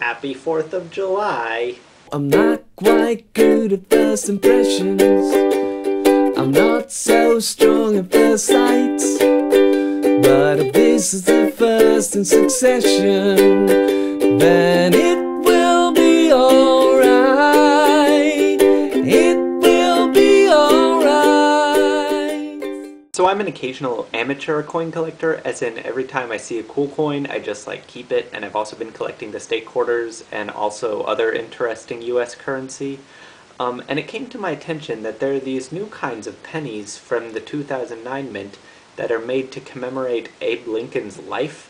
Happy 4th of July! I'm not quite good at first impressions. I'm not so strong at first sight. But if this is the first in succession, then it will be alright. It will be alright. So I'm an occasional amateur coin collector, as in every time I see a cool coin, I just like keep it, and I've also been collecting the state quarters and also other interesting US currency. And it came to my attention that there are these new kinds of pennies from the 2009 mint that are made to commemorate Abe Lincoln's life.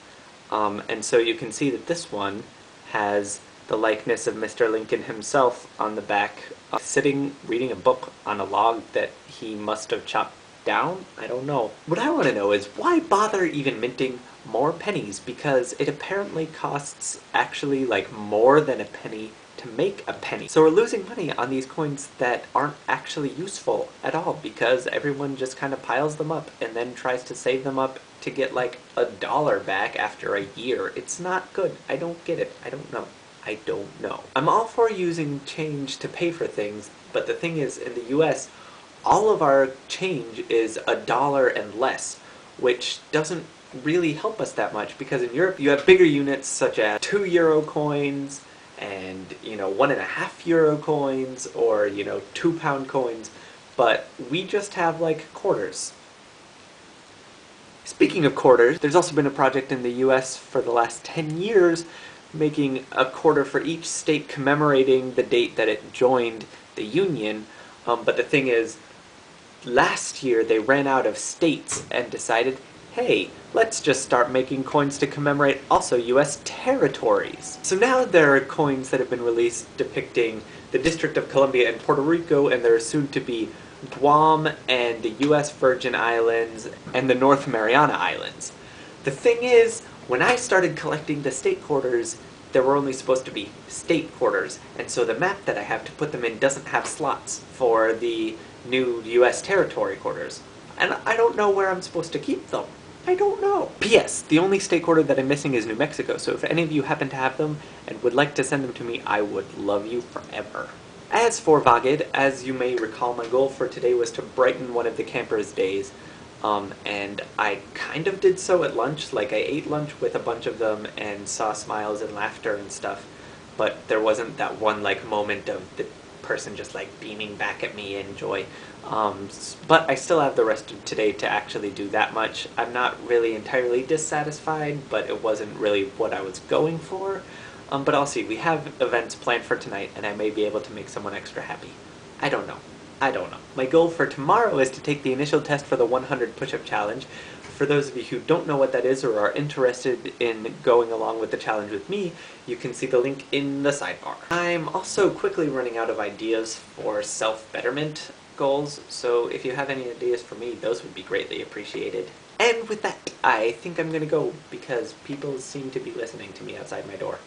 And so you can see that this one has the likeness of Mr. Lincoln himself on the back, sitting reading a book on a log that he must have chopped down? I don't know. What I want to know is why bother even minting more pennies, because it apparently costs actually like more than a penny to make a penny. So we're losing money on these coins that aren't actually useful at all because everyone just kind of piles them up and then tries to save them up to get like $1 back after a year. It's not good. I don't get it. I don't know. I don't know. I'm all for using change to pay for things, but the thing is, in the US, all of our change is $1 and less, which doesn't really help us that much because in Europe you have bigger units such as €2 coins and, you know, €1.50 coins or, you know, £2 coins, but we just have like quarters. Speaking of quarters, there's also been a project in the US for the last 10 years making a quarter for each state commemorating the date that it joined the Union, but the thing is, last year they ran out of states and decided, hey, let's just start making coins to commemorate also US territories. So now there are coins that have been released depicting the District of Columbia and Puerto Rico, and there are soon to be Guam and the US Virgin Islands and the North Mariana Islands. The thing is, when I started collecting the state quarters, there were only supposed to be state quarters, and so the map that I have to put them in doesn't have slots for the new US territory quarters. And I don't know where I'm supposed to keep them. I don't know. P.S. The only state quarter that I'm missing is New Mexico, so if any of you happen to have them and would like to send them to me, I would love you forever. As for VAGED, as you may recall, my goal for today was to brighten one of the campers' days. And I kind of did so at lunch. Like, I ate lunch with a bunch of them and saw smiles and laughter and stuff, but there wasn't that one, like, moment of the person just, like, beaming back at me in joy. But I still have the rest of today to actually do that much. I'm not really entirely dissatisfied, but it wasn't really what I was going for. But I'll see. We have events planned for tonight, and I may be able to make someone extra happy. I don't know. I don't know. My goal for tomorrow is to take the initial test for the 100 push-up challenge. For those of you who don't know what that is or are interested in going along with the challenge with me, you can see the link in the sidebar. I'm also quickly running out of ideas for self-betterment goals, so if you have any ideas for me, those would be greatly appreciated. And with that, I think I'm gonna go because people seem to be listening to me outside my door.